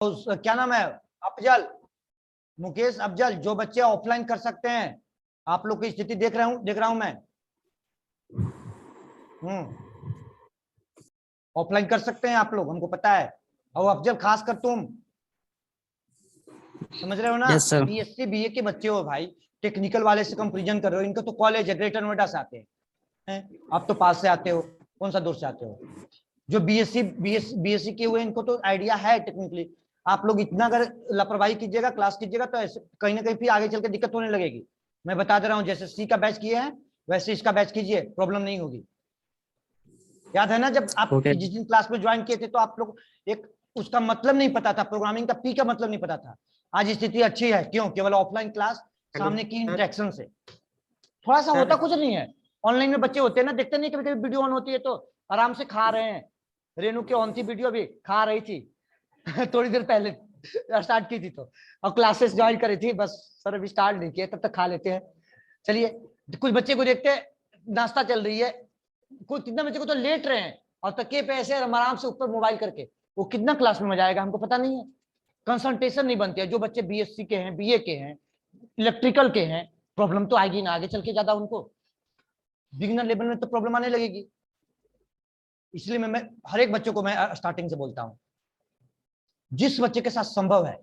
क्या नाम है, अफजल, मुकेश अफजल, जो बच्चे ऑफलाइन कर सकते हैं, आप लोग की स्थिति देख रहा हूं मैं। ऑफलाइन कर सकते हैं आप लोग, हमको पता है। और अफजल खासकर तुम समझ रहे हो ना, यस सर। बीएससी बीए के बच्चे हो भाई, टेक्निकल वाले से कंपैरिजन कर रहे हो। इनका तो कॉलेज है, ग्रेटर नोएडा से आते हैं, आप तो पास से आते हो, कौन सा दूर से आते हो। जो बीएससी के हुए इनको तो आइडिया है टेक्निकली। आप लोग इतना अगर लापरवाही कीजिएगा, क्लास कीजिएगा, तो ऐसे कहीं ना कहीं फिर आगे चल के दिक्कत होने लगेगी। मैं बता दे रहा हूँ, जैसे सी का बैच किए हैं वैसे इसका बैच कीजिए, प्रॉब्लम नहीं होगी। याद है ना, जब आप जिस दिन क्लास में ज्वाइन किए थे तो आप लोग एक उसका मतलब नहीं पता था, प्रोग्रामिंग का पी का मतलब नहीं पता था। आज स्थिति अच्छी है, क्यों? केवल ऑफलाइन क्लास, सामने की इंटरेक्शन से। थोड़ा सा होता कुछ नहीं है। ऑनलाइन में बच्चे होते हैं ना, देखते नहीं, कभी कभी वीडियो ऑन होती है तो आराम से खा रहे हैं। रेनू की ऑन थी वीडियो, भी खा रही थी थोड़ी देर पहले स्टार्ट की थी तो, और क्लासेस ज्वाइन करी थी, बस सर अभी स्टार्ट नहीं किया, तब तक खा लेते हैं। चलिए, कुछ बच्चे को देखते हैं, नाश्ता चल रही है, कुछ कितना बच्चे को तो लेट रहे हैं और तकिए पे ऐसे आराम से ऊपर मोबाइल करके, वो कितना क्लास में मजा आएगा हमको पता नहीं है। कंसंट्रेशन नहीं बनती है। जो बच्चे बीएससी के हैं, बीए के हैं, इलेक्ट्रिकल के हैं, प्रॉब्लम तो आएगी ना आगे चल के ज्यादा उनको, बिगिनर लेवल में तो प्रॉब्लम आने लगेगी। इसलिए मैं हर एक बच्चों को मैं स्टार्टिंग से बोलता हूं, जिस बच्चे के साथ संभव है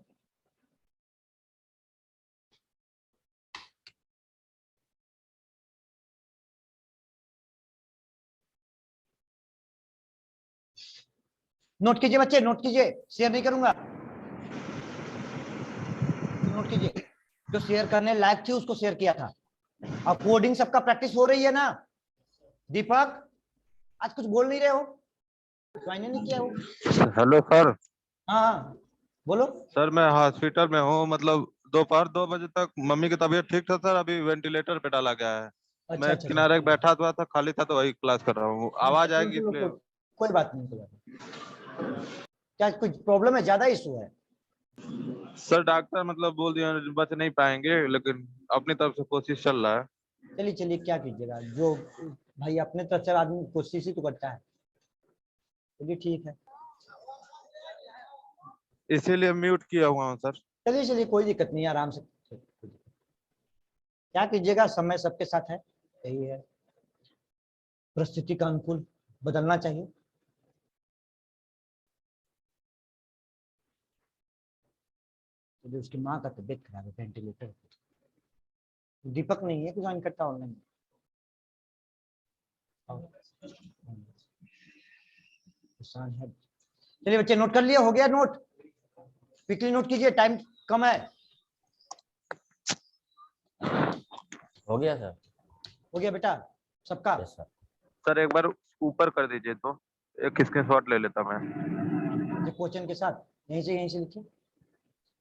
नोट कीजिए बच्चे, नोट कीजिए, शेयर नहीं करूंगा, नोट कीजिए। जो शेयर करने लायक थी उसको शेयर किया था। अब कोडिंग सबका प्रैक्टिस हो रही है ना। दीपक, आज कुछ बोल नहीं रहे हो, ज्वाइन नहीं किया हो। Hello sir. हाँ बोलो। सर मैं हॉस्पिटल में हूँ, मतलब दोपहर 2 बजे तक मम्मी की तबीयत ठीक था सर, अभी वेंटिलेटर पे डाला गया है। अच्छा मैं अच्छा किनारे अच्छा, बैठा हुआ था, खाली था तो वही क्लास कर रहा हूँ, आवाज आएगी इसलिए। कोई बात नहीं, कोई बात नहीं। क्या कुछ प्रॉब्लम है, ज्यादा इशू है? सर डॉक्टर मतलब बोल दिया बच नहीं पाएंगे, लेकिन अपनी तरफ से कोशिश चल रहा है। चलिए चलिए, क्या कीजिएगा, जो भाई अपने तरफ से आदमी कोशिश ही तो करता है। चलिए ठीक है, इसीलिए म्यूट किया हुआ हूँ सर। चलिए चलिए, कोई दिक्कत नहीं है, आराम से। क्या कीजिएगा, समय सबके साथ है, यही है, परिस्थिति का अनुकूल बदलना चाहिए। तो उसकी माँ का तबियत खराब है, वेंटिलेटर। दीपक नहीं है कि ज्वाइन करता ऑनलाइन। चलिए बच्चे, नोट कर लिया, हो गया नोट? क्विकली नोट कीजिए, टाइम कम है। हो गया सर। हो गया बेटा सबका? Yes sir. सर एक बार ऊपर कर दीजिए तो एक स्क्रीनशॉट ले लेता मैं। क्वेश्चन के साथ यहीं से लिखिए।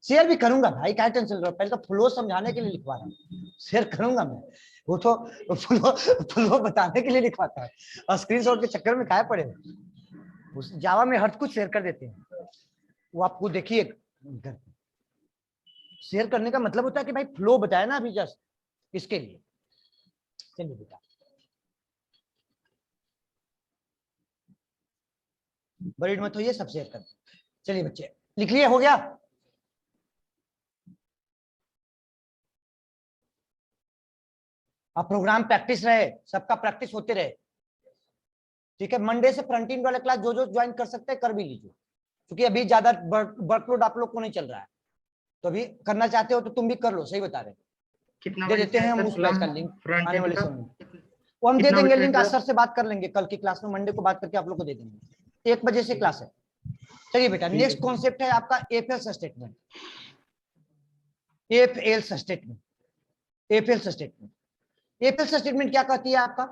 शेयर भी करूंगा भाई, क्या टेंशन लो, पहले तो फ्लो समझाने के लिए लिखवा रहा हूँ, शेयर करूंगा मैं। वो तो फ्लो बताने के लिए लिखवाता है, और स्क्रीनशॉट के चक्कर में काहे पड़े हो। उस जावा में हर कुछ शेयर कर देते हैं, वो आपको देखिए। शेयर करने का मतलब होता है कि भाई फ्लो बताया ना अभी जस्ट, इसके लिए। चलिए बेटा, बरीड मत होइए, सब शेयर कर। चलिए बच्चे, लिख लिए, हो गया? अब प्रोग्राम प्रैक्टिस रहे, सबका प्रैक्टिस होते रहे, ठीक है। मंडे से फ्रंट एंड वाला क्लास जो जो ज्वाइन कर सकते हैं कर भी लीजिए, क्योंकि अभी ज्यादा वर्कलोड आप लोग को नहीं चल रहा है, तो अभी करना चाहते हो तो तुम भी कर लो, सही बता रहे। कितना दे देते हैं हम उस बैच का लिंक आने वाले समय में, वो हम दे देंगे लिंक। आज सर से बात कर लेंगे कल की क्लास में, मंडे को बात करके आप लोग को दे देंगे। 1 बजे से क्लास है। चलिए बेटा, नेक्स्ट कॉन्सेप्ट है आपका एफएल्स स्टेटमेंट। एफएल्स स्टेटमेंट, एफएल्स स्टेटमेंट, एफएल्स स्टेटमेंट क्या कहती है आपका?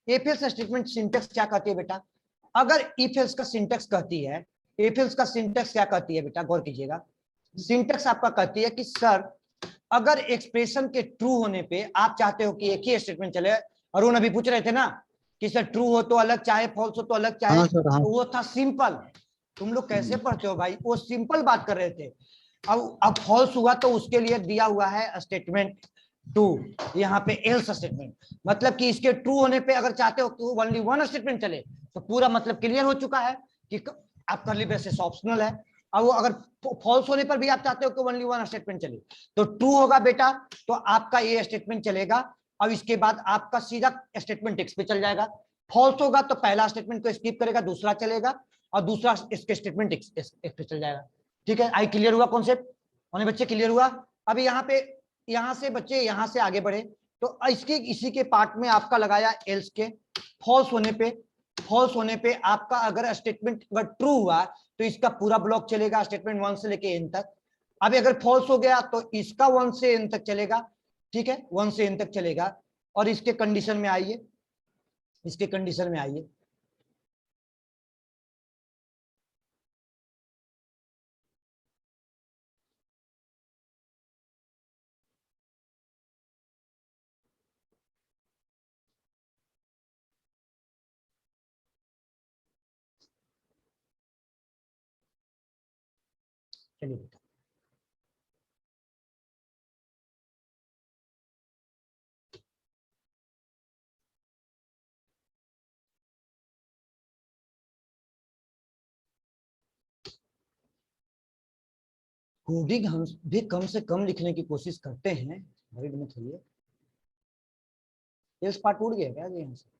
एफएल्स स्टेटमेंट सिंटेक्स क्या कहती है बेटा? अगर इफेल्स का सिंटेक्स कहती है, एफएल्स का सिंटेक्स क्या कहती है बेटा, गौर कीजिएगा। सिंटेक्स आपका कहती है कि सर, अगर एक्सप्रेशन के ट्रू होने पे आप चाहते हो कि एक ही स्टेटमेंट चले। अरुण अभी पूछ रहे थे ना कि सर ट्रू हो तो अलग, चाहे फॉल्स हो तो अलग, चाहे। हाँ सर, हाँ। तो वो था सिंपल। तुम लोग कैसे पढ़ते हो भाई, वो सिंपल बात कर रहे थे। अब फॉल्स हुआ तो उसके लिए दिया हुआ है स्टेटमेंट टू, यहाँ पे एल्स स्टेटमेंट। मतलब कि इसके ट्रू होने पे अगर चाहते हो कि ओनली वन स्टेटमेंट चले, तो पूरा मतलब क्लियर हो चुका है कि आप कर्ली ब्रेसेस ऑप्शनल है, अब वो अगर फॉल्स होने पर भी आप चाहते हो कि ओनली वन स्टेटमेंट चले, तो ट्रू होगा बेटा तो आपका ये स्टेटमेंट चलेगा, अब इसके बाद आपका सीधा स्टेटमेंट एक्स पे चल जाएगा। फॉल्स होगा तो पहला स्टेटमेंट को स्किप करेगा, दूसरा चलेगा, और दूसरा इसके स्टेटमेंट एक्स पे चल जाएगा। ठीक है, आई क्लियर हुआ कॉन्सेप्ट? और बच्चे क्लियर हुआ? अभी यहाँ पे, यहाँ से बच्चे यहाँ से आगे बढ़े, तो इसके इसी के पार्ट में आपका लगाया एल्स के। फॉल्स होने पे आपका अगर स्टेटमेंट अगर ट्रू हुआ तो इसका पूरा ब्लॉक चलेगा, स्टेटमेंट 1 से लेके एन तक। अभी अगर फॉल्स हो गया तो इसका 1 से एन तक चलेगा। ठीक है, 1 से एन तक चलेगा। और इसके कंडीशन में आइए, इसके कंडीशन में आइए, चलिए बेटा कोडिंग हम भी कम से कम लिखने की कोशिश करते हैं, वरीड मत होइए। एल्स पार्ट उड़ गया क्या यहाँ से?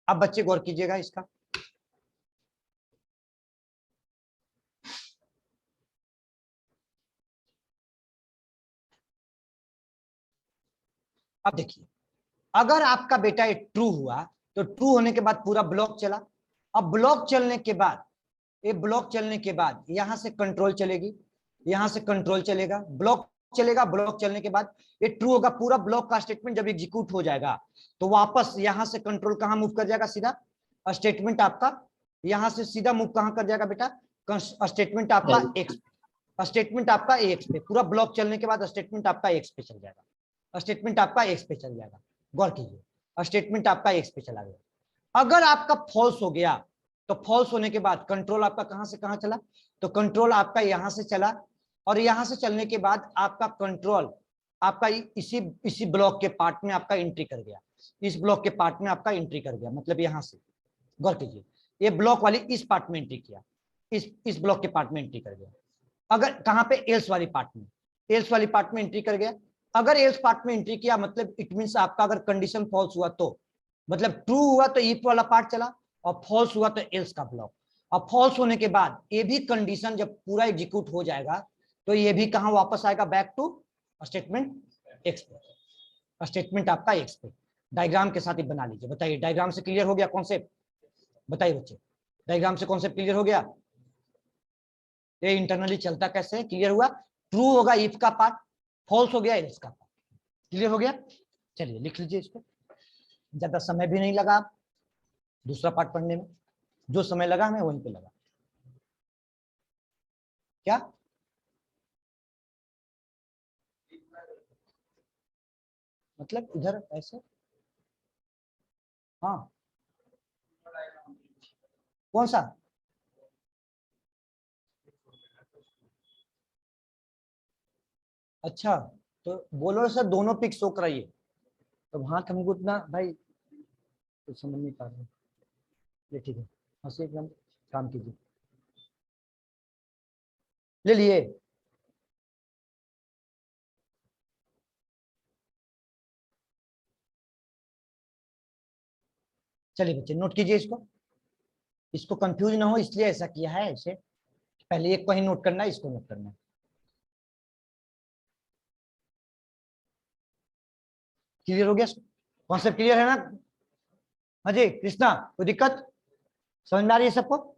अब बच्चे गौर कीजिएगा इसका, अब देखिए, अगर आपका बेटा ये ट्रू हुआ तो ट्रू होने के बाद पूरा ब्लॉक चला। अब ब्लॉक चलने के बाद, ये ब्लॉक चलने के बाद यहां से कंट्रोल चलेगी, यहां से कंट्रोल चलेगा, ब्लॉक चलेगा। ब्लॉक चलने के बाद ये ट्रू होगा, पूरा ब्लॉक का स्टेटमेंट जब एग्जीक्यूट हो जाएगा तो वापस यहां से कंट्रोल कहां मूव कर जाएगा? सीधा स्टेटमेंट आपका यहां से सीधा मूव कहां कर जाएगा बेटा? स्टेटमेंट आपका एक्स, स्टेटमेंट आपका एक्स पे, पूरा ब्लॉक चलने के बाद स्टेटमेंट आपका एक्स पे चल जाएगा, स्टेटमेंट आपका एक्स पे चल जाएगा। गौर कीजिए, स्टेटमेंट आपका एक्स पे चला गया। अगर आपका फॉल्स हो गया तो फॉल्स होने के बाद कंट्रोल आपका कहां से कहां चला? तो कंट्रोल आपका यहां से चला, और यहां से चलने के बाद आपका कंट्रोल आपका इसी इसी ब्लॉक के पार्ट में आपका एंट्री कर गया, इस ब्लॉक के पार्ट में आपका एंट्री कर गया, मतलब यहां से। गौर कीजिए, ये ब्लॉक वाली इस पार्ट में एंट्री किया, इस ब्लॉक के पार्ट में एंट्री कर गया। अगर कहां पे? एल्स वाली पार्ट में, एल्स वाली पार्ट में एंट्री कर गया। अगर एल्स पार्ट में एंट्री किया मतलब इट मींस आपका अगर कंडीशन फॉल्स हुआ तो, मतलब ट्रू हुआ तो इफ वाला पार्ट चला, और फॉल्स हुआ तो एल्स का ब्लॉक। और फॉल्स होने के बाद ये भी कंडीशन जब पूरा एग्जीक्यूट हो जाएगा तो ये भी कहां वापस आएगा? बैक टू स्टेटमेंट एक्स पे, स्टेटमेंट आपका एक्स पे। डायग्राम के साथ ही बना लीजिए। बताइए, डायग्राम से क्लियर हो गया कॉन्सेप्ट? बताइए बच्चे, डायग्राम से कॉन्सेप्ट क्लियर हो गया? ये इंटरनली चलता कैसे है, क्लियर हुआ? ट्रू होगा इफ का पार्ट, फॉल्स हो गया एल्स का पार्ट। क्लियर हो गया? चलिए लिख लीजिए इसको, ज्यादा समय भी नहीं लगा दूसरा पार्ट पढ़ने में, जो समय लगा हमें वहीं पे लगा। क्या मतलब इधर ऐसे? हाँ, कौन सा? अच्छा, तो बोलो सर दोनों पिक शो कराइए। तो वहां हमको उतना भाई तो समझ नहीं पा रहे। ये ठीक है, हंसी एकदम, काम कीजिए। ले लिए? चलिए बच्चे नोट कीजिए इसको, इसको कंफ्यूज ना हो इसलिए ऐसा किया है। ऐसे पहले एक को ही नोट करना है, इसको नोट करना है। क्लियर हो गया? कॉन्सेप्ट क्लियर है ना? हाँ जी कृष्णा, कोई दिक्कत? समझ में आ रही है सबको?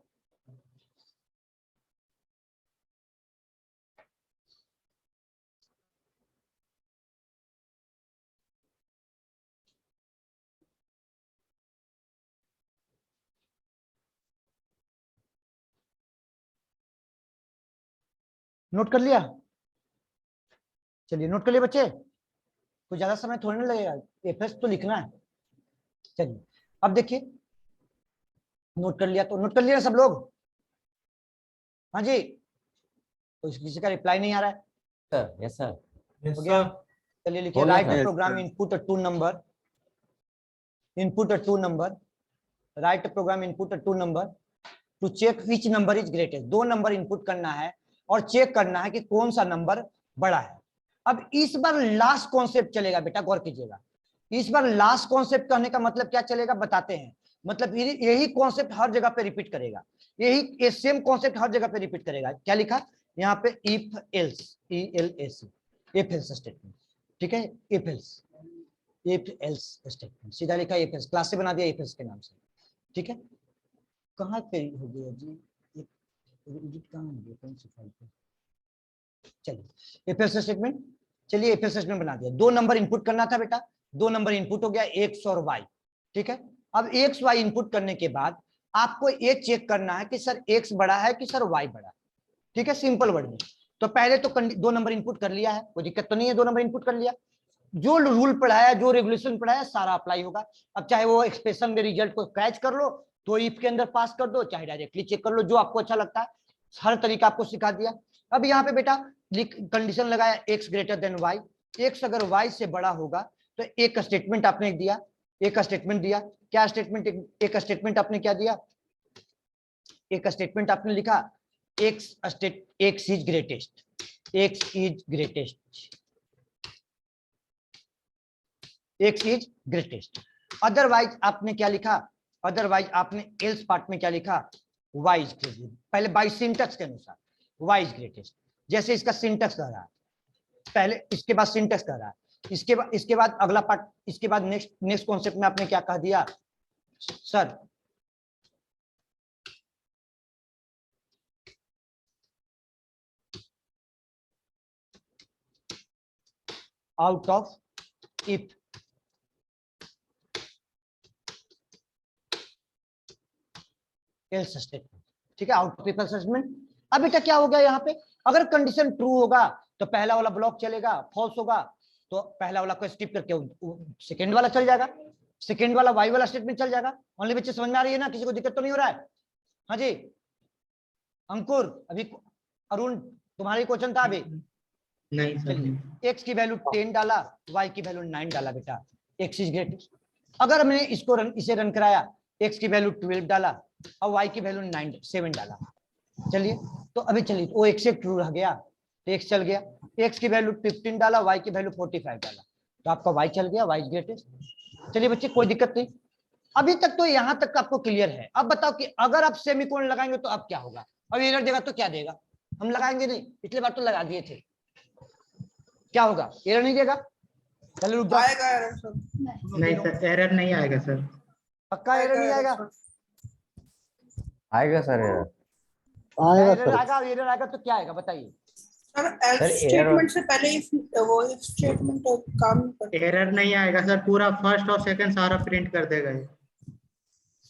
नोट कर लिया? चलिए नोट कर लिए बच्चे? कोई ज्यादा समय थोड़ी ना लगेगा, एफएस तो लिखना है। चलिए अब देखिए, नोट कर लिया तो नोट कर लिया सब लोग? हाँ जी, तो किसी का रिप्लाई नहीं आ रहा है? Sir yes sir. हो गया? चलिए लिखिए, हो गया right sir. Program input two number, input two number, right program input two number to check which number is greatest. दो नंबर इनपुट करना है और चेक करना है कि कौन सा नंबर बड़ा है। अब इस बार लास्ट कॉन्सेप्ट चलेगा बेटा, गौर कीजिएगा। इस बार लास्ट कॉन्सेप्ट कहने का मतलब क्या चलेगा बताते हैं। मतलब यही कॉन्सेप्ट हर जगह पे रिपीट करेगा, यही सेम कॉन्सेप्ट हर जगह पे रिपीट करेगा। क्या लिखा यहाँ पे? If else, ELSE, if else statement. ठीक है, if else, if else statement सीधा लिखा, इफ एल्स क्लास से बना दिया इफ एल्स के नाम से। ठीक है, कहाँ पे हो गया जी, एडिट कहाँ हो गया, कौन सी फाइल पे? चलिए इफ एल्स स्टेटमेंट, चलिए इफ एल्स स्टेटमेंट बना दिया। दो नंबर इनपुट करना था बेटा, दो नंबर इनपुट हो गया, एक्स और वाई। ठीक है, अब एक्स वाई इनपुट करने के बाद आपको ये चेक करना है कि सर एक्स बड़ा है कि सर वाई बड़ा है। ठीक है, सिंपल वर्ड में। तो पहले तो दो नंबर इनपुट कर लिया है, कोई दिक्कत तो नहीं है, दो नंबर इनपुट कर लिया। जो रूल पढ़ाया, जो रेगुलेशन पढ़ाया, सारा अप्लाई होगा। अब चाहे वो एक्सप्रेशन में रिजल्ट को कैच कर लो तो इफ के अंदर पास कर दो, चाहे डायरेक्टली चेक कर लो, जो आपको अच्छा लगता है। हर तरीका आपको सिखा दिया। अब यहाँ पे बेटा कंडीशन लगाया x greater than y, x अगर वाई से बड़ा होगा तो एक स्टेटमेंट आपने दिया, एक स्टेटमेंट दिया। क्या स्टेटमेंट? एक स्टेटमेंट आपने क्या दिया? एक स्टेटमेंट आपने लिखा x is greatest, x is greatest, x is greatest. Otherwise आपने क्या लिखा? अदरवाइज आपने एल्स पार्ट में क्या लिखा? Y is greatest. पहले बाई सिंटैक्स के अनुसार वाई इज ग्रेटेस्ट, जैसे इसका सिंटैक्स कह रहा है, पहले इसके बाद सिंटैक्स कह रहा है, इसके बाद अगला पार्ट, इसके बाद नेक्स्ट कॉन्सेप्ट में आपने क्या कह दिया sir? Out of if, else statement. ठीक है, आउट ऑफ इफ स्टेटमेंट। अब बेटा क्या हो गया यहाँ पे? अगर कंडीशन ट्रू होगा तो पहला वाला ब्लॉक चलेगा, फॉल्स होगा तो पहला वाला को स्किप करके सेकंड वाला चल जाएगा, सेकंड वाला वाई वाला स्टेटमेंट चल जाएगा। ओनली बच्चे समझ में आ रही है ना? किसी को दिक्कत तो नहीं हो रहा है? हाँ जी अंकुर, अभी अरुण तुम्हारी क्वेश्चन था अभी? नहीं सर। चलिए एक्स की वैल्यू 10 डाला, वाई की वैल्यू 9 डाला बेटा, एक्स इज ग्रेट। अगर हमने इसको इसे रन कराया, एक्स की वैल्यू 12 डाला और वाई की वैल्यू 7 डाला। चलिए तो अभी चलिए वो एक्स एक ट्रू रह गया तो एक्स चल गया, एक्स की वैल्यू 15 डाला, वाई की वैल्यू 45 डाला तो आपका वाई चल गया, वाई इज ग्रेटेस्ट। चलिए बच्चे कोई दिक्कत नहीं, अभी तक तो यहां तक आपको क्लियर है। अब बताओ कि अगर आप सेमीकोलन लगाएंगे तो अब क्या होगा? अब एरर देगा तो क्या देगा? हम लगाएंगे नहीं, पिछली बार तो लगा दिए थे, क्या होगा? एरर नहीं देगा? चलो रुक जाओ, आएगा एरर सर। नहीं सर, एरर नहीं आएगा सर। पक्का एरर नहीं आएगा? आएगा सर एरर। एरर आएगा, एरर आएगा तो क्या आएगा बताइए? सर एल्स error- स्टेटमेंट से पहले इफ वो इफ स्टेटमेंट काम नहीं करता। एरर नहीं आएगा सर, पूरा फर्स्ट और सेकंड सारा प्रिंट कर देगा ये।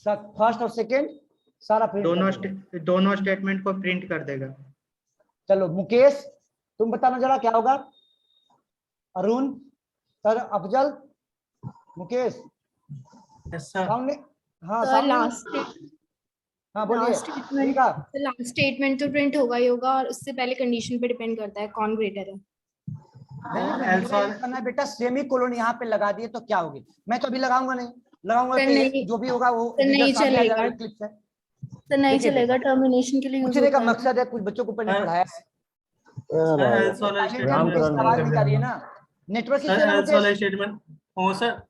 फर्स्ट और सेकंड सारा प्रिंट कर देगा। दोनों स्टेटमेंट को प्रिंट कर देगा। चलो मुकेश तुम बताना जरा क्या होगा? Arun sir, Afzal, Mukesh yes sir. सामने, हाँ सर सामने, लास्ट हाँ बोलिए। स्टेटमेंट, ठीक है, लास्ट स्टेटमेंट तो प्रिंट होगा ही होगा और उससे पहले कंडीशन पे डिपेंड करता है कौन ग्रेटर है। करना है बेटा, सेमी कोलोन यहाँ पे लगा दिए तो क्या होगी? मैं तो अभी लगाऊंगा नहीं, लगाऊंगा सर तो नहीं, जो भी होगा वो सर नहीं सामने आ जाएगा, चलेगा। क्लिप से। तो नहीं देखिए चलेगा, टर्मिनेशन के लिए यूज पूछने का होता है। मकसद है, कुछ बच्चों को पहले पढ़ाया है। राम करण आवाज नहीं आ रही है ना, नेटवर्क इश्यू है ना मुकेश? स्टेटमेंट हो सर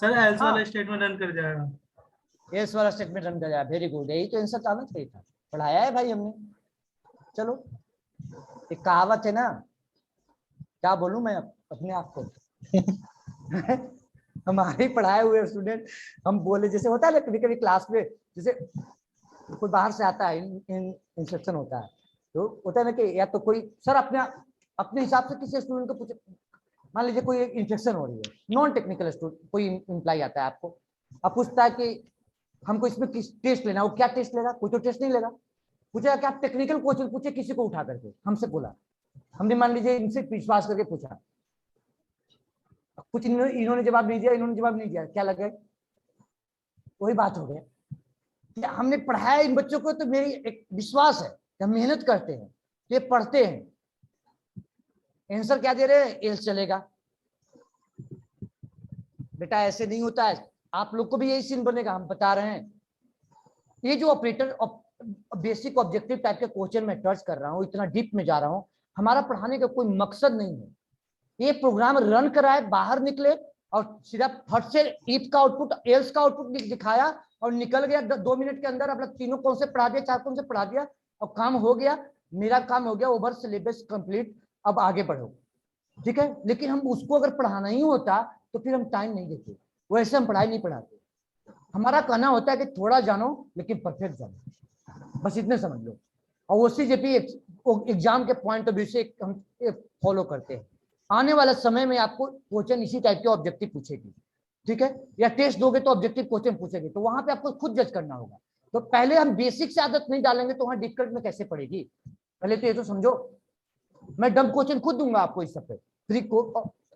एल्स हाँ। वाला स्टेटमेंट रन कर जाएगा। एल्स वाला स्टेटमेंट रन कर जाए, वेरी गुड, यही तो आंसर आना चाहिए था, पढ़ाया है भाई हमने। चलो एक कहावत है ना, क्या बोलूं मैं अपने आप को हमारे पढ़ाए हुए स्टूडेंट हम बोले, जैसे होता है ना कभी कभी क्लास में, जैसे कोई बाहर से आता है, इंस्ट्रक्शन होता है तो होता है ना कि या तो कोई सर अपने हिसाब से किसी स्टूडेंट को पूछे, मान लीजिए कोई इन्फेक्शन हो रही है, नॉन टेक्निकल स्टूडेंट कोई इम्प्लाई आता है आपको, अब पूछता है कि हमको इसमें किस टेस्ट लेना, वो क्या टेस्ट लेगा? कोई तो टेस्ट नहीं लेगा, पूछेगा कि आप टेक्निकल क्वेश्चन पूछे किसी को उठा करके, हमसे बोला, हमने मान लीजिए इनसे विश्वास करके पूछा, कुछ इन्होंने जवाब नहीं दिया, इन्होंने जवाब नहीं दिया, क्या लग गया? वही बात हो गया कि हमने पढ़ाया इन बच्चों को, तो मेरी एक विश्वास है कि हम मेहनत करते हैं, ये पढ़ते हैं। आंसर क्या दे रहे हैं? एल्स चलेगा। बेटा ऐसे नहीं होता है, आप लोग को भी यही सीन बनेगा, हम बता रहे हैं। ये जो ऑपरेटर बेसिक ऑब्जेक्टिव टाइप के क्वेश्चन में टच कर रहा हूँ, इतना डीप में जा रहा हूँ, हमारा पढ़ाने का कोई मकसद नहीं है। ये प्रोग्राम रन कराए, बाहर निकले और सिर्फ फट से इफ का आउटपुट, एल्स का आउटपुट दिखाया और निकल गया। 2 मिनट के अंदर अपना तीनों कॉन्सेप्ट पढ़ा दिया, 4 कॉन्सेप्ट पढ़ा दिया और काम हो गया। मेरा काम हो गया, ओवर सिलेबस कंप्लीट, अब आगे बढ़ो, ठीक है। लेकिन हम उसको अगर पढ़ाना ही होता तो फिर हम टाइम नहीं देते, वैसे हम पढ़ाई नहीं पढ़ाते। हमारा कहना होता है कि थोड़ा जानो लेकिन परफेक्ट जानो, बस इतने समझ लो। और ओसीजेपी एग्जाम के पॉइंट ऑफ व्यू से हम फॉलो करते हैं। आने वाला समय में आपको क्वेश्चन इसी टाइप के ऑब्जेक्टिव पूछेगी, ठीक है, या टेस्ट दोगे तो ऑब्जेक्टिव क्वेश्चन पूछेगी, तो वहां पे आपको खुद जज करना होगा। तो पहले हम बेसिक से आदत नहीं डालेंगे तो वहां डिफिकल्ट में कैसे पड़ेगी? पहले तो ये तो समझो। मैं डम क्वेश्चन खुद दूंगा आपको इस सब पे, फ्री